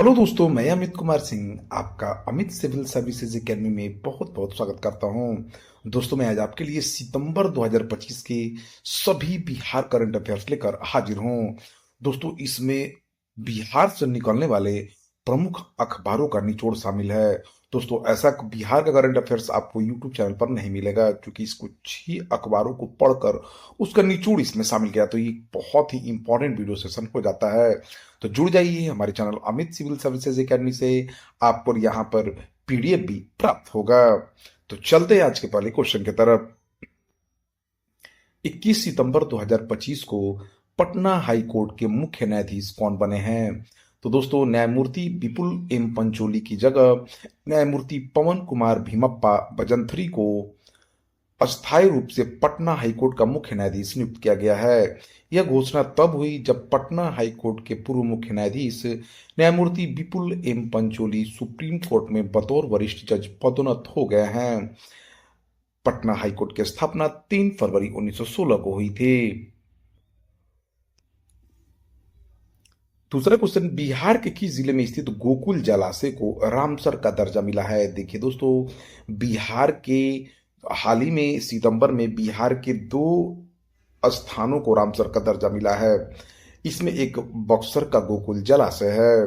Hello दोस्तों, मैं अमित कुमार सिंह आपका अमित सिविल सर्विसेज एकेडमी में बहुत बहुत स्वागत करता हूं। दोस्तों, मैं आज आपके लिए सितंबर 2025 के सभी बिहार करंट अफेयर्स लेकर हाजिर हूं। दोस्तों, इसमें बिहार से निकलने वाले प्रमुख अखबारों का निचोड़ शामिल है। दोस्तों, ऐसा बिहार का करंट अफेयर्स आपको यूट्यूब चैनल पर नहीं मिलेगा, क्योंकि इस कुछ ही अखबारों को पढ़कर उसका निचोड़ इसमें शामिल किया, तो ये बहुत ही इंपॉर्टेंट वीडियो सेशन हो जाता है। तो जुड़ जाइए हमारे channel Amit civil services academy से, आपको यहाँ पर पीडीएफ भी प्राप्त होगा। तो चलते हैं आज के पहले क्वेश्चन की तरफ। 21 सितंबर 2025 को पटना हाई कोर्ट के मुख्य न्यायाधीश कौन बने हैं? तो दोस्तों, न्यायमूर्ति विपुल एम पंचोली की जगह न्यायमूर्ति पवन कुमार भीमप्पा भजंथरी को अस्थायी रूप से पटना हाईकोर्ट का मुख्य न्यायाधीश नियुक्त किया गया है। यह घोषणा तब हुई जब पटना हाईकोर्ट के पूर्व मुख्य न्यायाधीश न्यायमूर्ति विपुल एम पंचोली सुप्रीम कोर्ट में बतौर वरिष्ठ जज पदोन्नत हो गए हैं। पटना हाईकोर्ट की स्थापना 3 फरवरी 1916 को हुई थी। दूसरा क्वेश्चन, बिहार के किस जिले में स्थित गोकुल जलाशय को रामसर का दर्जा मिला है? देखिए दोस्तों, बिहार के हाल ही में सितंबर में बिहार के 2 स्थानों को रामसर का दर्जा मिला है। इसमें एक बक्सर का गोकुल जलाशय है।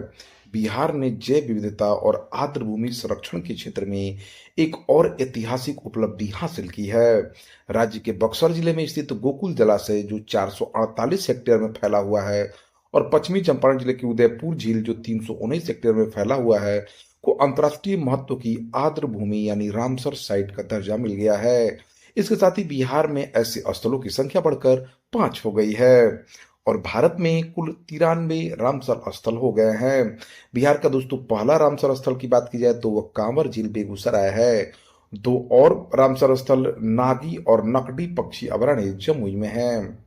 बिहार ने जैव विविधता और आर्द्र भूमि संरक्षण के क्षेत्र में एक और ऐतिहासिक उपलब्धि हासिल की है। राज्य के बक्सर जिले में स्थित गोकुल जलाशय, जो 448 हेक्टेयर में फैला हुआ है, और पश्चिमी चंपारण जिले की उदयपुर झील, जो 319 हेक्टेयर में फैला हुआ है, को अंतर्राष्ट्रीय महत्व की आर्द्र भूमि यानी रामसर साइट का दर्जा मिल गया है। इसके साथ ही बिहार में ऐसे स्थलों की संख्या बढ़कर 5 हो गई है, और भारत में कुल 93 रामसर स्थल हो गए हैं। बिहार का दोस्तों पहला रामसर स्थल की बात की जाए तो वह कांवर झील बेगूसराय है। 2 और रामसर स्थल नागी और नकडी पक्षी अभयारण्य जमुई में है।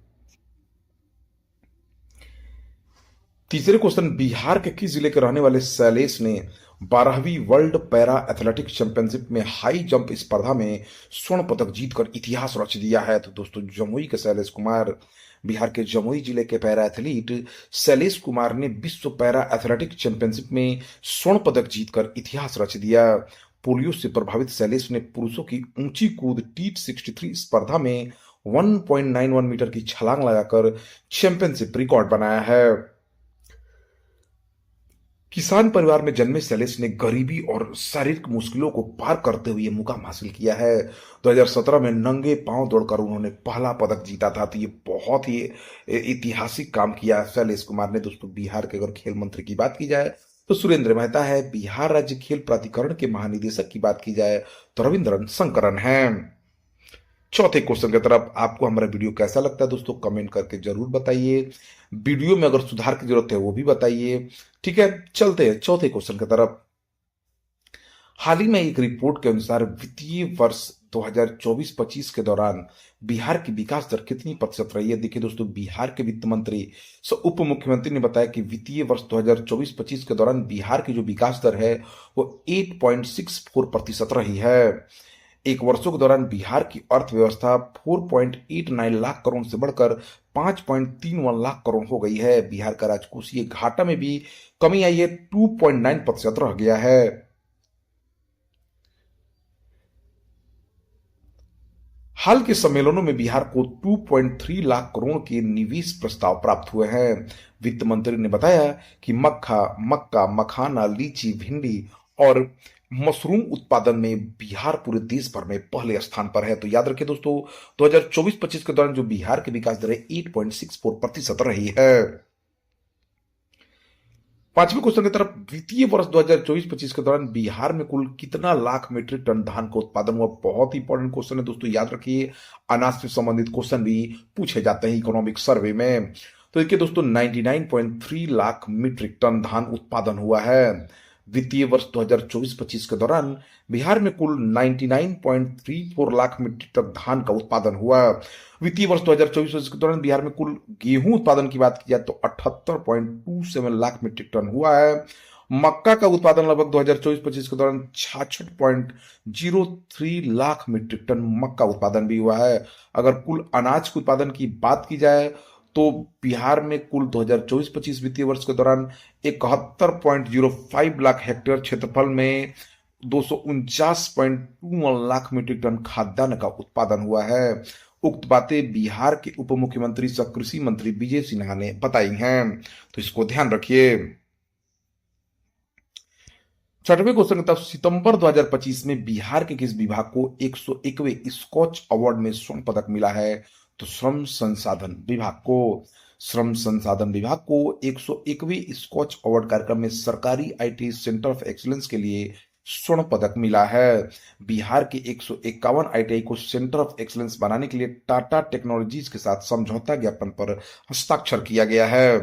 तीसरे क्वेश्चन, बिहार के किस जिले के रहने वाले शैलेश ने 12वीं वर्ल्ड पैरा एथलेटिक्स चैंपियनशिप में हाई जंप स्पर्धा में स्वर्ण पदक जीतकर इतिहास रच दिया है? तो दोस्तों, जमुई के शैलेश कुमार, बिहार के जमुई जिले के पैरा एथलीट शैलेश कुमार ने विश्व पैरा एथलेटिक्स चैंपियनशिप में स्वर्ण पदक जीतकर इतिहास रच दिया। पोलियो से प्रभावित शैलेश ने पुरुषों की ऊंची कूद T63 स्पर्धा में 1.91 मीटर की छलांग लगाकर चैंपियनशिप रिकॉर्ड बनाया है। किसान परिवार में जन्मे शैलेश ने गरीबी और शारीरिक मुश्किलों को पार करते हुए मुकाम हासिल किया है। 2017 में नंगे पांव दौड़कर उन्होंने पहला पदक जीता था। तो ये बहुत ही ऐतिहासिक काम किया शैलेश कुमार ने। दोस्तों, बिहार के अगर खेल मंत्री की बात की जाए तो सुरेंद्र मेहता है। बिहार राज्य खेल प्राधिकरण के महानिदेशक की बात की जाए तो रविंद्रन शंकरन है। चौथे क्वेश्चन की तरफ, आपको हमारा वीडियो कैसा लगता है दोस्तों, कमेंट करके जरूर बताइए। वीडियो में अगर सुधार की जरूरत है वो भी बताइए। ठीक है, चलते हैं चौथे क्वेश्चन की तरफ। हाल ही में एक रिपोर्ट के अनुसार वित्तीय वर्ष 2024-25 के दौरान बिहार की विकास दर कितनी प्रतिशत रही है? देखिए दोस्तों, बिहार के वित्त मंत्री उप मुख्यमंत्री ने बताया कि वित्तीय वर्ष 2024-25 के दौरान बिहार की जो विकास दर है वो 8.64% रही है। एक वर्षों के दौरान बिहार की अर्थव्यवस्था 4.89 लाख करोड़ से बढ़कर 5.31 लाख करोड़ हो गई है। बिहार का राजकोषीय घाटा में भी कमी आई है, 2.9% रह गया है। हाल के सम्मेलनों में बिहार को 2.3 लाख करोड़ के निवेश प्रस्ताव प्राप्त हुए हैं। वित्त मंत्री ने बताया कि मक्का, मखाना, लीची, भिंडी और मशरूम उत्पादन में बिहार पूरे देश भर में पहले स्थान पर है। तो याद रखिए दोस्तों, 2024-25 के दौरान जो बिहार की विकास दर है 8.64% रही है। पांचवें क्वेश्चन की तरफ, वित्तीय वर्ष 2024-25 के दौरान बिहार में कुल कितना लाख मीट्रिक टन धान का उत्पादन हुआ? बहुत ही इंपॉर्टेंट क्वेश्चन है दोस्तों, याद रखिए। अनाज से संबंधित क्वेश्चन भी पूछे जाते हैं इकोनॉमिक सर्वे में। तो देखिए दोस्तों, 99.3 लाख मीट्रिक टन धान उत्पादन हुआ है। वित्तीय वर्ष 2024-25 के दौरान बिहार में कुल 99.34 लाख मीट्रिक टन धान का उत्पादन हुआ। वित्तीय वर्ष 2024-25 के दौरान बिहार में कुल गेहूं उत्पादन की बात की जाए तो 78.27 लाख मीट्रिक टन हुआ है। मक्का का उत्पादन लगभग 2024-25 के दौरान 66.03 लाख मीट्रिक टन मक्का उत्पादन भी हुआ है। अगर कुल अनाज के उत्पादन की बात की जाए तो बिहार में कुल 2024-25 वित्तीय वर्ष के दौरान 71.05 लाख हेक्टेयर क्षेत्रफल में 249.21 लाख मीट्रिक टन खाद्यान्न का उत्पादन हुआ है। उक्त बातें बिहार के उप मुख्यमंत्री सह कृषि मंत्री विजय सिन्हा ने बताई हैं, तो इसको ध्यान रखिए। छठवें क्वेश्चन का उत्तर, सितंबर 2025 में बिहार के किस विभाग को 101वें स्कॉच अवार्ड में स्वर्ण पदक मिला है? तो श्रम संसाधन विभाग को। श्रम संसाधन विभाग को 101वें स्कॉच अवार्ड कार्यक्रम में सरकारी आईटी सेंटर ऑफ एक्सीलेंस के लिए स्वर्ण पदक मिला है। बिहार के 151 आईटीआई को सेंटर ऑफ एक्सीलेंस बनाने के लिए टाटा टेक्नोलॉजीज के साथ समझौता ज्ञापन पर हस्ताक्षर किया गया है।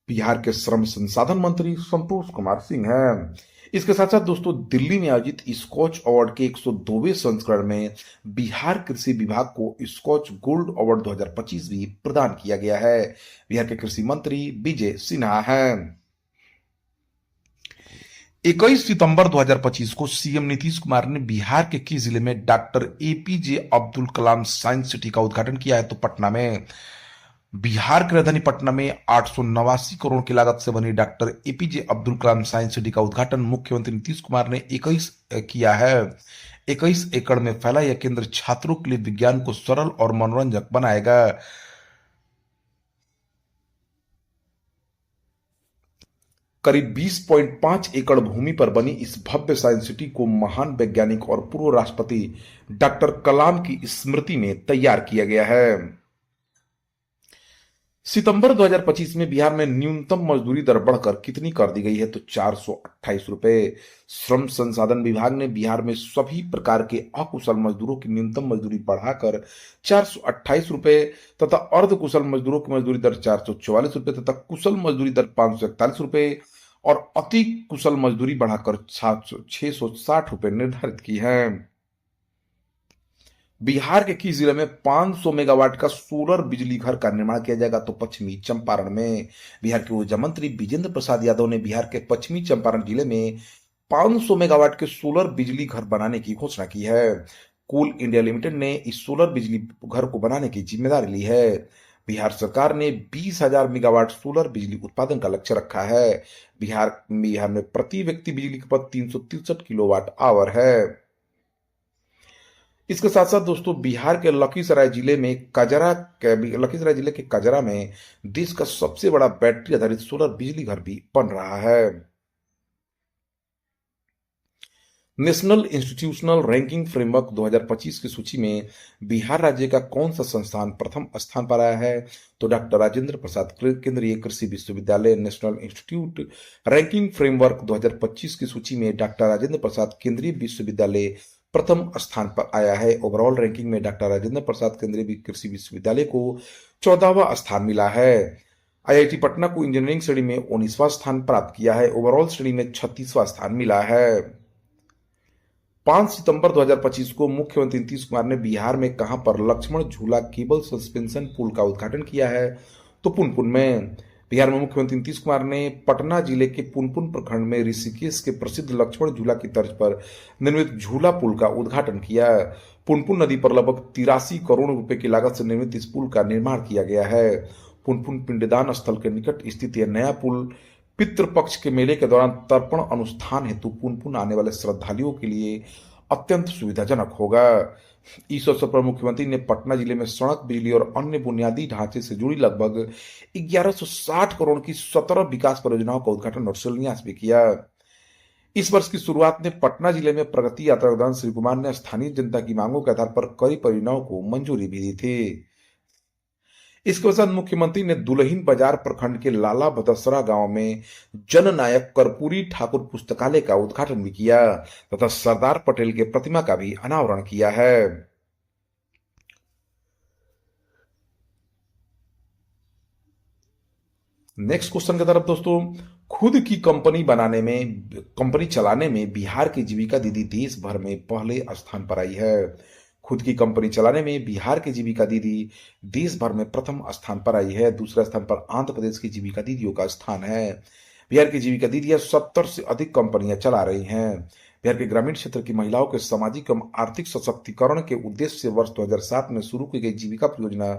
बिहार के श्रम संसाधन मंत्री संतोष कुमार सिंह हैं। इसके साथ साथ दोस्तों, दिल्ली में आयोजित स्कॉच अवार्ड के 102वें संस्करण में बिहार कृषि विभाग को स्कॉच गोल्ड अवार्ड 2025 भी प्रदान किया गया है। बिहार के कृषि मंत्री विजय सिन्हा हैं। 21 सितंबर 2025 को सीएम नीतीश कुमार ने बिहार के किस जिले में doctor APJ Abdul Kalam science city का उद्घाटन किया है? तो पटना में। बिहार की राजधानी पटना में 889 करोड़ की लागत से बनी doctor APJ Abdul Kalam science city का उद्घाटन मुख्यमंत्री नीतीश कुमार ने 21 किया है। 21 एकड़ में फैला यह केंद्र छात्रों के लिए विज्ञान को सरल और मनोरंजक बनाएगा। करीब 20.5 एकड़ भूमि पर बनी इस भव्य साइंस सिटी को महान वैज्ञानिक और पूर्व राष्ट्रपति डॉक्टर कलाम की स्मृति में तैयार किया गया है। सितंबर 2025 में बिहार में न्यूनतम मजदूरी दर बढ़कर कितनी कर दी गई है? तो 428 रुपए। श्रम संसाधन विभाग ने बिहार में सभी प्रकार के अकुशल मजदूरों की न्यूनतम मजदूरी बढ़ाकर 428 रुपए तथा अर्धकुशल मजदूरों की मजदूरी दर 444 रुपए तथा कुशल मजदूरी दर 541 रुपए और अति कुशल मजदूरी बढ़ाकर 660 रुपए निर्धारित की है। बिहार के किस जिले में 500 मेगावाट का सोलर बिजली घर का निर्माण किया जाएगा? तो पश्चिमी चंपारण में। बिहार के ऊर्जा मंत्री विजेंद्र प्रसाद यादव ने बिहार के पश्चिमी चंपारण जिले में 500 मेगावाट के सोलर बिजली घर बनाने की घोषणा की है। कोल इंडिया लिमिटेड ने इस सोलर बिजली घर को बनाने की जिम्मेदारी ली है। बिहार सरकार ने 20,000 मेगावाट सोलर बिजली उत्पादन का लक्ष्य रखा है। बिहार में प्रति व्यक्ति बिजली खपत 363 किलोवाट आवर है। इसके साथ साथ दोस्तों, बिहार के लखीसराय जिले के कजरा में देश का सबसे बड़ा बैटरी आधारित सोलर बिजली घर भी बन रहा है। नेशनल इंस्टीट्यूशनल रैंकिंग फ्रेमवर्क 2025 की सूची में बिहार राज्य का कौन सा संस्थान प्रथम स्थान पर आया है? तो डॉक्टर राजेंद्र प्रसाद केंद्रीय कृषि विश्वविद्यालय। नेशनल इंस्टीट्यूट रैंकिंग फ्रेमवर्क 2025 की सूची में डॉक्टर राजेंद्र प्रसाद केंद्रीय विश्वविद्यालय प्रथम स्थान पर आया है। ओवरऑल रैंकिंग में डॉक्टर राजेंद्र प्रसाद केंद्रीय कृषि विश्वविद्यालय को 14वां स्थान मिला है। आईआईटी पटना को इंजीनियरिंग श्रेणी में 19वां स्थान प्राप्त किया है। ओवरऑल श्रेणी में 36वां स्थान मिला है। 5 सितंबर 2025 को मुख्यमंत्री नीतीश कुमार ने बिहार में कहां पर लक्ष्मण झूला केबल सस्पेंशन पुल का उद्घाटन किया है? तो पुनपुन में। बिहार में मुख्यमंत्री नीतीश कुमार ने पटना जिले के पुनपुन प्रखंड में ऋषिकेश के प्रसिद्ध लक्ष्मण झूला की तर्ज पर निर्मित झूला पुल का उद्घाटन किया। पुनपुन नदी पर लगभग 83 करोड़ रुपए की लागत से निर्मित इस पुल का निर्माण किया गया है। पुनपुन पिंडदान स्थल के निकट स्थित यह नया पुल पितृपक्ष के मेले के दौरान तर्पण अनुष्ठान हेतु पुनपुन आने वाले श्रद्धालुओं के लिए अत्यंत सुविधाजनक होगा। इस अवसर पर मुख्यमंत्री ने पटना जिले में सड़क, बिजली और अन्य बुनियादी ढांचे से जुड़ी लगभग 1160 करोड़ की 17 विकास परियोजनाओं का उद्घाटन और शिलान्यास भी किया। इस वर्ष की शुरुआत में पटना जिले में प्रगति यात्रा के दौरान श्री कुमार ने स्थानीय जनता की मांगों के आधार पर कई परियोजनाओं को मंजूरी भी दी थी। इसके बाद मुख्यमंत्री ने दुल्हिन बाजार प्रखंड के लाला बदसरा गांव में जननायक कर्पूरी ठाकुर पुस्तकालय का उद्घाटन भी किया तथा सरदार पटेल के प्रतिमा का भी अनावरण किया है। नेक्स्ट क्वेश्चन की तरफ दोस्तों, खुद की कंपनी चलाने में बिहार की जीविका दीदी देश भर में पहले स्थान पर आई है। खुद की कंपनी चलाने में बिहार की जीविका दीदी देश भर में प्रथम स्थान पर आई है। दूसरे स्थान पर आंध्र प्रदेश की जीविका दीदियों का स्थान है। बिहार की जीविका दीदियां 70 से अधिक कंपनियां चला रही हैं। बिहार के ग्रामीण क्षेत्र की महिलाओं के सामाजिक एवं आर्थिक सशक्तिकरण के उद्देश्य से वर्ष 2007 में शुरू की गई जीविका परियोजना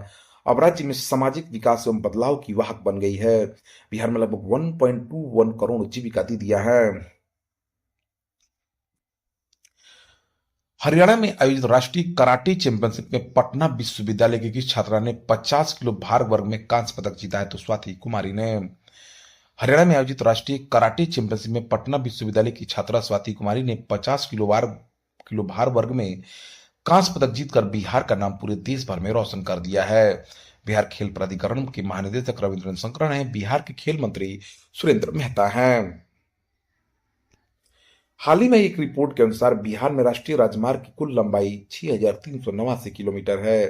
अब राज्य में सामाजिक विकास एवं बदलाव की वाहक बन गई है। बिहार में लगभग 1.21 करोड़ जीविका दीदियां हैं। हरियाणा में आयोजित राष्ट्रीय कराटे चैंपियनशिप में पटना विश्वविद्यालय की किस छात्रा ने 50 किलो भार वर्ग में कांस्य पदक जीता है? तो स्वाति कुमारी ने। हरियाणा में आयोजित राष्ट्रीय कराटे चैंपियनशिप में पटना विश्वविद्यालय की छात्रा स्वाति कुमारी ने 50 किलो भार वर्ग में कांस्य पदक जीतकर बिहार का नाम पूरे देश भर में रोशन कर दिया है। बिहार खेल प्राधिकरण के महानिदेशक रविंद्र शंकरन है। बिहार के खेल मंत्री सुरेंद्र मेहता हैं। हाल ही में एक रिपोर्ट के अनुसार बिहार में राष्ट्रीय राजमार्ग की कुल लंबाई 6,389 किलोमीटर है।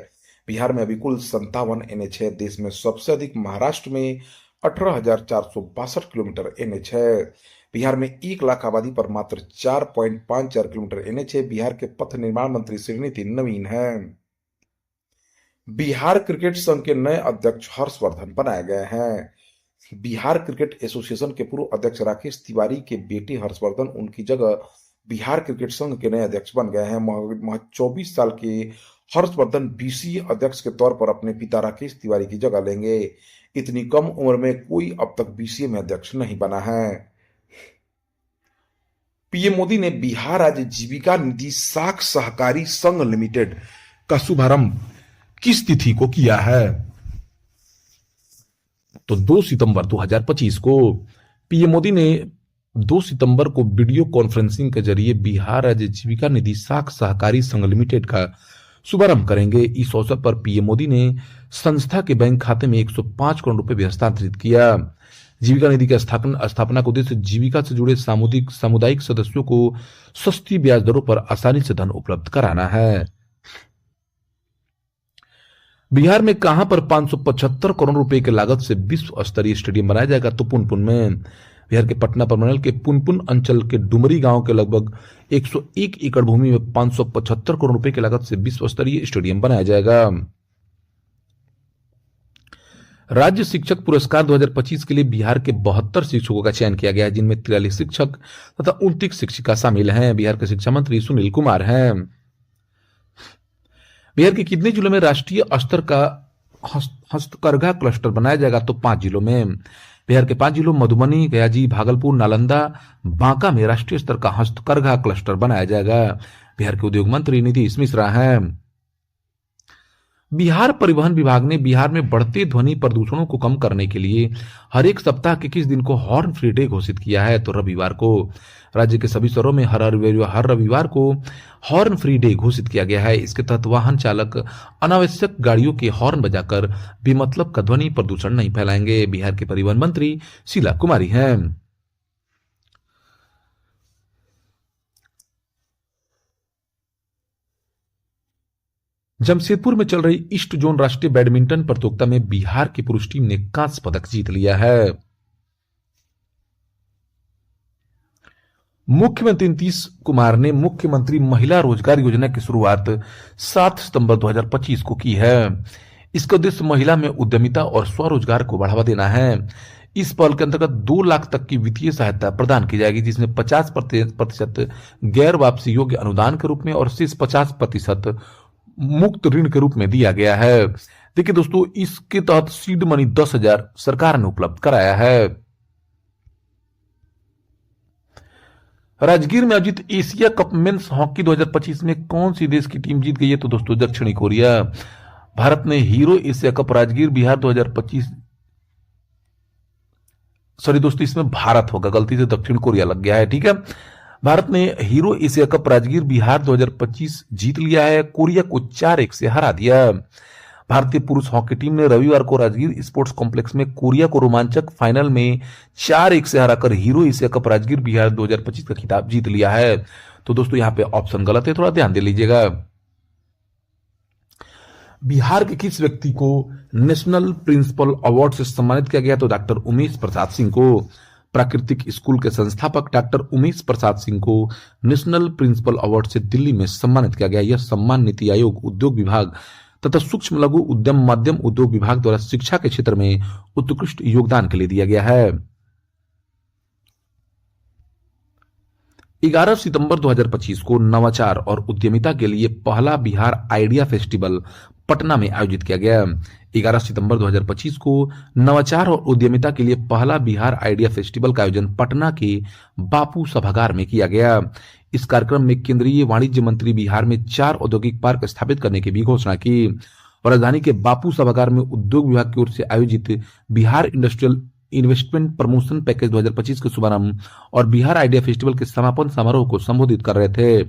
बिहार में अभी कुल 57 NH है। देश में सबसे अधिक महाराष्ट्र में 18,462 किलोमीटर NH है। बिहार में 1 लाख आबादी पर मात्र 4.54 किलोमीटर NH है। बिहार के पथ निर्माण मंत्री श्रीनिधि नवीन हैं। बिहार क्रिकेट संघ के नए अध्यक्ष हर्षवर्धन बनाए गए हैं। बिहार क्रिकेट एसोसिएशन के पूर्व अध्यक्ष राकेश तिवारी के बेटे हर्षवर्धन उनकी जगह बिहार क्रिकेट संघ के नए अध्यक्ष बन गए हैं। 24 साल के हर्षवर्धन BCA अध्यक्ष के तौर पर अपने पिता राकेश तिवारी की जगह लेंगे। इतनी कम उम्र में कोई अब तक BCA में अध्यक्ष नहीं बना है। पीएम मोदी ने बिहार राज्य जीविका निधि साख सहकारी संघ लिमिटेड का शुभारंभ किस तिथि को किया है? तो 2 सितंबर 2025 को पीएम मोदी ने 2 सितंबर को वीडियो कॉन्फ्रेंसिंग के जरिए बिहार राज्य जीविका निधि साख सहकारी संघ लिमिटेड का शुभारंभ करेंगे। इस अवसर पर पीएम मोदी ने संस्था के बैंक खाते में 105 करोड़ रुपए भी हस्तांतरित किया। जीविका निधि की स्थापना का उद्देश्य जीविका से जुड़े सामुदायिक सदस्यों को सस्ती ब्याज दरों पर आसानी से धन उपलब्ध कराना है। बिहार में कहां पर 575 करोड़ रुपए की लागत से विश्व स्तरीय स्टेडियम बनाया जाएगा? तो पुनपुन में। बिहार के पटना प्रमंडल के पुनपुन अंचल के डुमरी गांव के लगभग 101 एकड़ भूमि में 575 करोड़ रुपए की लागत से विश्व स्तरीय स्टेडियम बनाया जाएगा। राज्य शिक्षक पुरस्कार 2025 के लिए बिहार के 72 शिक्षकों का चयन किया गया है, जिनमें 43 शिक्षक तथा 29 शिक्षिका शामिल हैं। बिहार के शिक्षा मंत्री सुनील कुमार हैं। बिहार के कितने जिलों में राष्ट्रीय स्तर का हस्तकरघा क्लस्टर बनाया जाएगा? तो 5 जिलों में। बिहार के 5 जिलों मधुबनी, गयाजी, भागलपुर, नालंदा, बांका में राष्ट्रीय स्तर का हस्तकरघा क्लस्टर बनाया जाएगा। बिहार के उद्योग मंत्री नीतीश मिश्रा हैं। बिहार परिवहन विभाग ने बिहार में बढ़ते ध्वनि प्रदूषणों को कम करने के लिए हर एक सप्ताह के किस दिन को हॉर्न फ्री डे घोषित किया है? तो रविवार को। राज्य के सभी शहरों में हर रविवार को हॉर्न फ्री डे घोषित किया गया है। इसके तहत वाहन चालक अनावश्यक गाड़ियों के हॉर्न बजाकर बेमतलब का ध्वनि प्रदूषण नहीं फैलाएंगे। बिहार के परिवहन मंत्री शीला कुमारी हैं। जमशेदपुर में चल रही ईस्ट जोन राष्ट्रीय बैडमिंटन प्रतियोगिता में बिहार की पुरुष टीम ने कांस्य पदक जीत लिया है। मुख्यमंत्री नीतीश कुमार ने मुख्यमंत्री महिला रोजगार योजना की शुरुआत 7 सितंबर 2025 को की है। इसका उद्देश्य महिला में उद्यमिता और स्वरोजगार को बढ़ावा देना है। इस पहल के अंतर्गत 2 लाख तक की वित्तीय सहायता प्रदान की जाएगी, जिसमें 50% गैर वापसी योग्य अनुदान के रूप में और शेष 50% मुक्त ऋण के रूप में दिया गया है। देखिए दोस्तों, इसके तहत सीड मनी 10,000 सरकार ने उपलब्ध कराया है। राजगीर में आयोजित एशिया कप मेंस हॉकी 2025 में कौन सी देश की टीम जीत गई है? तो दोस्तों दक्षिणी कोरिया। भारत ने hero Asia cup Rajgir Bihar 2025 sorry दोस्तों, इसमें भारत होगा, गलती से दक्षिण कोरिया लग गया है। ठीक है, भारत ने hero Asia cup Rajgir Bihar 2025 जीत लिया है। कोरिया को 4-1 से हरा दिया। भारतीय पुरुष हॉकी टीम ने रविवार को राजगीर स्पोर्ट्स कॉम्प्लेक्स में कोरिया को रोमांचक फाइनल में 4-1 से हराकर hero Asia cup Rajgir Bihar 2025 का खिताब जीत लिया है। तो दोस्तों यहां पे ऑप्शन गलत है, थोड़ा ध्यान दे लीजिएगा। बिहार के किस व्यक्ति को नेशनल प्रिंसिपल अवार्ड से सम्मानित किया गया? तो डॉक्टर उमेश प्रसाद सिंह को। प्राकृतिक स्कूल के संस्थापक डॉक्टर उमेश प्रसाद सिंह को नेशनल प्रिंसिपल अवार्ड से दिल्ली में सम्मानित किया गया। यह सम्मान नीति आयोग, उद्योग विभाग तथा सूक्ष्म लघु उद्यम मध्यम उद्योग विभाग द्वारा शिक्षा के क्षेत्र में उत्कृष्ट योगदान के लिए दिया गया है। 11 सितंबर 2025 को नवाचार और उद्यमिता के लिए पहला बिहार आइडिया फेस्टिवल पटना में आयोजित किया गया। 11 सितंबर 2025 को नवाचार और उद्यमिता के लिए पहला बिहार आइडिया फेस्टिवल का आयोजन पटना के बापू सभागार में किया गया। इस कार्यक्रम में केंद्रीय वाणिज्य मंत्री बिहार में 4 औद्योगिक पार्क स्थापित करने की भी घोषणा की। राजधानी के बापू सभागार में उद्योग विभाग की ओर से आयोजित Bihar industrial investment promotion package 2025 के शुभारंभ और बिहार आइडिया फेस्टिवल के समापन समारोह को संबोधित कर रहे थे।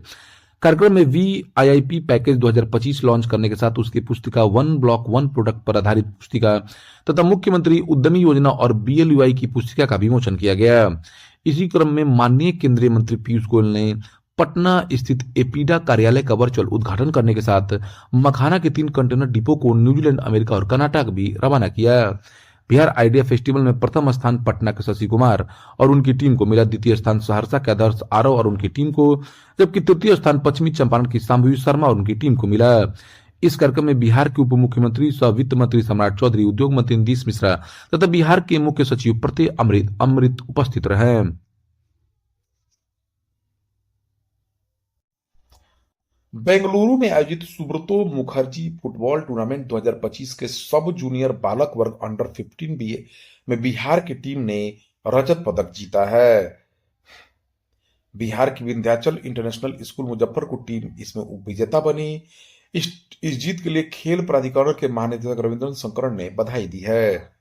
कार्यक्रम में वीआईआईपी पैकेज 2025 लॉन्च करने के साथ उसकी पुस्तिका वन ब्लॉक वन प्रोडक्ट पर आधारित पुस्तिका तथा मुख्यमंत्री उद्यमी योजना और बीएलयूआई की पुस्तिका का विमोचन किया गया। इसी क्रम में माननीय केंद्रीय मंत्री पीयूष गोयल ने पटना स्थित एपीडा कार्यालय का वर्चुअल उद्घाटन करने के साथ मखाना के 3 कंटेनर डिपो को न्यूजीलैंड, अमेरिका और कर्नाटक भी रवाना किया। बिहार आइडिया फेस्टिवल में प्रथम स्थान पटना के शशि कुमार और उनकी टीम को मिला, द्वितीय स्थान सहरसा के आदर्श आरव और उनकी टीम को, जबकि तृतीय स्थान पश्चिमी चंपारण की शांभवी शर्मा और उनकी टीम को मिला। इस कार्यक्रम में बिहार के उप मुख्यमंत्री सह वित्त मंत्री सम्राट चौधरी, उद्योग मंत्री नीतीश मिश्रा तथा बिहार के मुख्य सचिव प्रत्यय अमृत उपस्थित रहे। बेंगलुरु में आयोजित सुब्रतो मुखर्जी फुटबॉल टूर्नामेंट 2025 के सब जूनियर बालक वर्ग अंडर 15 बीए में बिहार की टीम ने रजत पदक जीता है। बिहार की Vindhyachal international school Muzaffarpur team इसमें उप विजेता बनी। इस जीत के लिए खेल प्राधिकरण के महानिदेशक रविंद्र शंकरन ने बधाई दी है।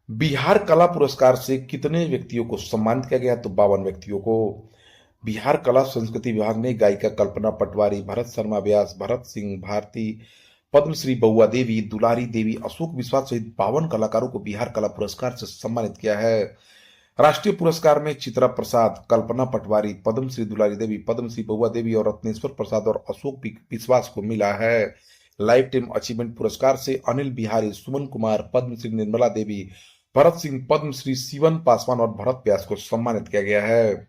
बिहार कला पुरस्कार से कितने व्यक्तियों को सम्मानित किया गया? तो 52 व्यक्तियों को। बिहार कला संस्कृति विभाग ने गायिका कल्पना पटवारी, भरत शर्मा व्यास, भरत सिंह भारती, पद्मश्री बउआ देवी, दुलारी देवी, अशोक विश्वास सहित 52 कलाकारों को बिहार कला पुरस्कार से सम्मानित किया है। राष्ट्रीय पुरस्कार में चित्रा प्रसाद, कल्पना पटवारी, पद्मश्री दुलारी देवी, पद्मश्री बउआ देवी और रत्नेश्वर प्रसाद और अशोक विश्वास को मिला है। लाइफ टाइम अचीवमेंट पुरस्कार से अनिल बिहारी, सुमन कुमार, पद्मश्री निर्मला देवी, भरत सिंह, पद्मश्री शिवन पासवान और भरत व्यास को सम्मानित किया गया है।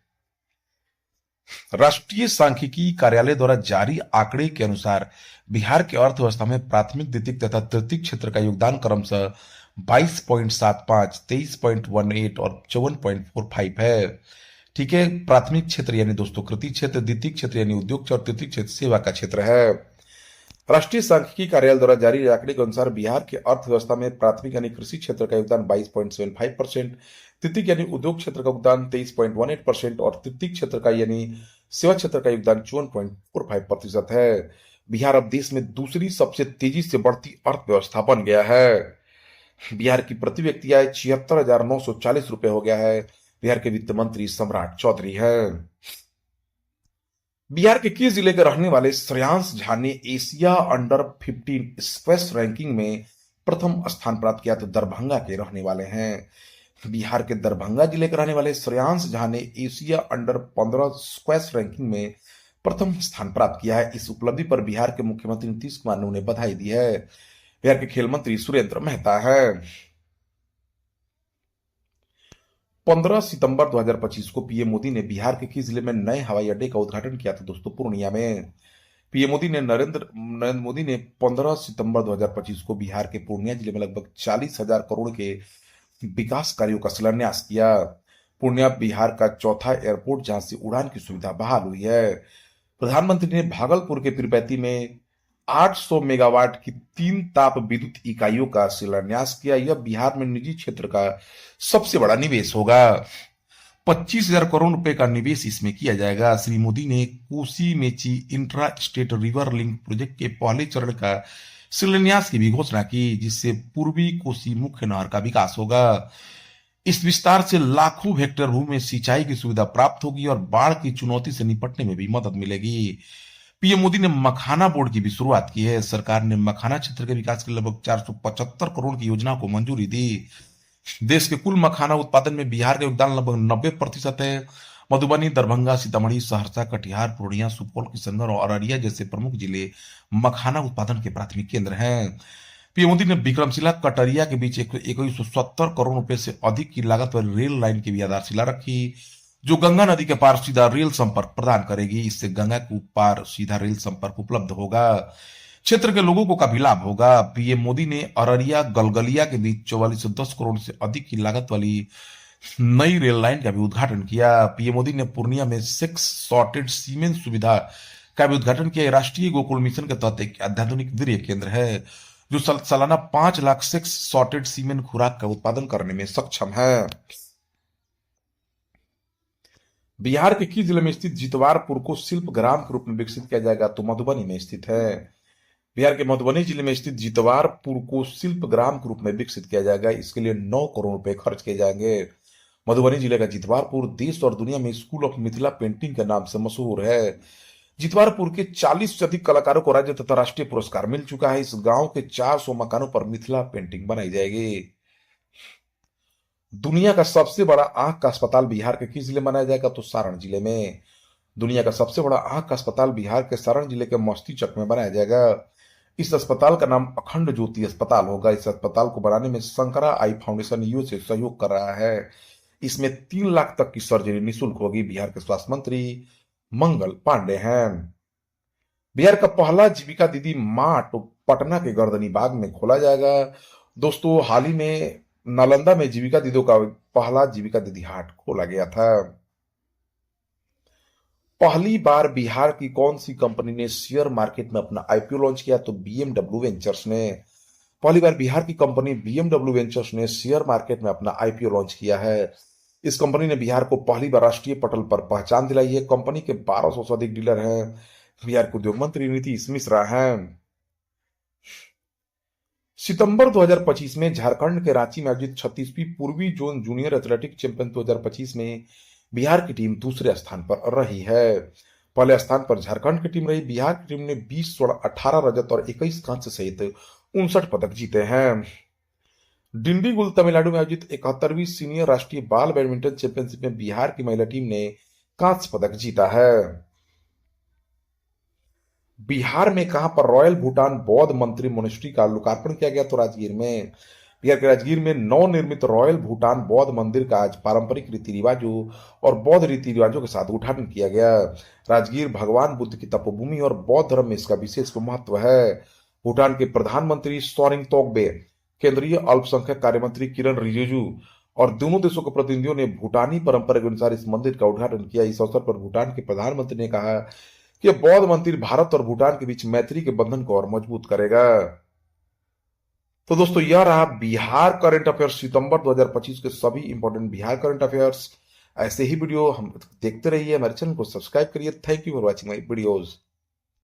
राष्ट्रीय सांख्यिकी कार्यालय द्वारा जारी आंकड़े के अनुसार बिहार की अर्थव्यवस्था में प्राथमिक, द्वितीयक तथा तृतीयक क्षेत्र का योगदान क्रमशः 22.75, 23.18 और 54.45 है। ठीक है, प्राथमिक क्षेत्र यानी दोस्तों कृषि क्षेत्र, द्वितीयक क्षेत्र यानी उद्योग क्षेत्र और तृतीयक क्षेत्र सेवा का क्षेत्र है। राष्ट्रीय सांख्यिकी कार्यालय द्वारा जारी आंकड़े के अनुसार बिहार की अर्थव्यवस्था में प्राथमिक यानी कृषि क्षेत्र का योगदान 22.75%, तृतीयक यानी उद्योग क्षेत्र का योगदान 23.18% और तृतीयक क्षेत्र का यानी सेवा क्षेत्र का योगदान 54.45% है। बिहार अब देश में दूसरी सबसे तेजी से बढ़ती अर्थव्यवस्था बन गया है। बिहार की प्रति व्यक्ति आय 76,940 रुपए हो गया है। बिहार के वित्त मंत्री सम्राट चौधरी है। बिहार के किस जिले के रहने वाले श्रेयांश झा ने एशिया अंडर 15 स्क्वैश रैंकिंग में प्रथम स्थान प्राप्त किया? तो दरभंगा के रहने वाले हैं। बिहार के दरभंगा जिले के रहने वाले श्रेयांश झा ने एशिया अंडर 15 स्क्वैश रैंकिंग में प्रथम स्थान प्राप्त किया है। इस उपलब्धि पर बिहार के मुख्यमंत्री नीतीश कुमार ने उन्हें बधाई दी है। बिहार के खेल मंत्री सुरेंद्र मेहता है। 15 सितंबर 2025 को पीएम मोदी ने बिहार के किस जिले में नए हवाई अड्डे का उद्घाटन किया था? दोस्तों पूर्णिया में। पीएम मोदी ने नरेंद्र मोदी ने 15 सितंबर 2025 को बिहार के पूर्णिया जिले में लगभग 40,000 करोड़ के विकास कार्यों का शिलान्यास किया। पूर्णिया बिहार का चौथा एयरपोर्ट जहां से उड़ान की सुविधा बहाल हुई है। प्रधानमंत्री ने भागलपुर के पीरपैंती में 800 मेगावाट की 3 ताप विद्युत इकाइयों का शिलान्यास किया। यह बिहार में निजी क्षेत्र का सबसे बड़ा निवेश होगा। 25,000 करोड़ रुपए का निवेश इसमें किया जाएगा। श्री मोदी ने Kosi Mechi intra state river link project के पहले चरण का शिलान्यास की भी घोषणा की, जिससे पूर्वी कोसी मुख्य नहर का विकास होगा। इस विस्तार से लाखों हेक्टेयर भूमि में सिंचाई की सुविधा प्राप्त होगी और बाढ़ की चुनौती से निपटने में भी मदद मिलेगी। पीएम मोदी ने मखाना बोर्ड की भी शुरुआत की है। सरकार ने मखाना क्षेत्र के विकास के लगभग 475 करोड़ की योजना को मंजूरी दी। देश के कुल मखाना उत्पादन में बिहार का योगदान लगभग 90% है। मधुबनी, दरभंगा, सीतामढ़ी, सहरसा, कटिहार, पूर्णिया, सुपौल, किशनगंज और अररिया जैसे प्रमुख जिले मखाना उत्पादन के प्राथमिक केंद्र हैं। पीएम मोदी ने विक्रमशिला कटरिया के बीच 2170 करोड़ रुपए से अधिक की लागत पर रेल लाइन की भी आधारशिला रखी, जो गंगा नदी के पार सीधा रेल संपर्क प्रदान करेगी। इससे गंगा के पार सीधा रेल संपर्क उपलब्ध होगा। क्षेत्र के लोगों को काफी लाभ होगा। पीएम मोदी ने अररिया गलगलिया के बीच 4410 करोड़ से अधिक की लागत वाली नई रेल लाइन का भी उद्घाटन किया। पीएम मोदी ने पूर्णिया में 6 सॉर्टेड सीमेंट सुविधा का भी उद्घाटन किया। ये राष्ट्रीय गोकुल मिशन के तहत एक अत्याधुनिक वीर्य केंद्र है जो सालाना 5 लाख 6 सॉर्टेड सीमेंट खुराक का उत्पादन करने में सक्षम है। बिहार के किस जिले में स्थित जितवारपुर को शिल्प ग्राम के रूप में विकसित किया जाएगा? तो मधुबनी में स्थित है। बिहार के मधुबनी जिले में स्थित जितवारपुर को शिल्प ग्राम के रूप में विकसित किया जाएगा। इसके लिए 9 करोड़ रुपए खर्च किए जाएंगे। मधुबनी जिले का जितवारपुर देश और दुनिया में स्कूल ऑफ मिथिला पेंटिंग के नाम से मशहूर है। जितवारपुर के 40 से अधिक कलाकारों को राज्य तथा राष्ट्रीय पुरस्कार मिल चुका है। इस गांव के 400 मकानों पर मिथिला पेंटिंग बनाई जाएगी। दुनिया का सबसे बड़ा आंख का अस्पताल बिहार के किस जिले में बनाया जाएगा? तो सारण जिले में। दुनिया का सबसे बड़ा आंख का अस्पताल बिहार के सारण जिले के मस्तीचक में बनाया जाएगा। इस अस्पताल का नाम अखंड ज्योति अस्पताल होगा। इस अस्पताल को बनाने में शंकरा आई फाउंडेशन यूएसए सहयोग कर रहा है। इसमें 3 लाख तक की सर्जरी निःशुल्क होगी। बिहार के स्वास्थ्य मंत्री मंगल पांडे हैं। बिहार का पहला जीविका दीदी मार्ट पटना के गर्दनी बाग में खोला जाएगा। दोस्तों, हाल ही में नालंदा में जीविका दीदियों का पहला जीविका दीदी हाट खोला गया था। पहली बार बिहार की कौन सी कंपनी ने शेयर मार्केट में अपना आईपीओ लॉन्च किया? तो बीएमडब्ल्यू वेंचर्स ने। पहली बार बिहार की कंपनी बीएमडब्ल्यू वेंचर्स ने शेयर मार्केट में अपना आईपीओ लॉन्च किया है। इस कंपनी ने बिहार को पहली बार राष्ट्रीय पटल पर पहचान दिलाई है। कंपनी के 1200 से अधिक डीलर हैं। बिहार के उद्योग मंत्री नीतीश मिश्रा हैं। सितंबर 2025 में झारखंड के रांची में आयोजित 36वीं पूर्वी जोन जूनियर एथलेटिक चैंपियन 2025 में बिहार की टीम दूसरे स्थान पर रही है। पहले स्थान पर झारखंड की टीम रही। बिहार की टीम ने 20 स्वर्ण, 18 रजत और 21 कांस्य सहित 59 पदक जीते हैं। डिंडीगुल तमिलनाडु में आयोजित 71वीं सीनियर राष्ट्रीय बाल बैडमिंटन चैंपियनशिप में बिहार की महिला टीम ने कांस्य पदक जीता है। बिहार में कहां पर रॉयल भूटान बौद्ध मंत्री मोनेस्ट्री का लोकार्पण किया गया? तो राजगीर में। बिहार के राजगीर में नवनिर्मित रॉयल भूटान बौद्ध मंदिर का आज पारंपरिक रीति रिवाजों और बौद्ध रीति रिवाजों के साथ उद्घाटन किया गया। राजगीर भगवान बुद्ध की तपोभूमि और बौद्ध धर्म में इसका विशेष महत्व है। भूटान के प्रधानमंत्री सोरिंग तोब्गे, केंद्रीय अल्पसंख्यक कार्य मंत्री किरण रिजिजू और दोनों देशों के प्रतिनिधियों ने भूटानी परंपरा के अनुसार इस मंदिर का उद्घाटन किया। इस अवसर पर भूटान के प्रधानमंत्री ने कहा कि बौद्ध मंदिर भारत और भूटान के बीच मैत्री के बंधन को और मजबूत करेगा। तो दोस्तों, यह रहा बिहार करंट अफेयर्स सितंबर 2025 के सभी इंपॉर्टेंट बिहार करंट अफेयर्स। ऐसे ही वीडियो हम देखते रहिए। हमारे चैनल को सब्सक्राइब करिए। Thank you for watching my videos.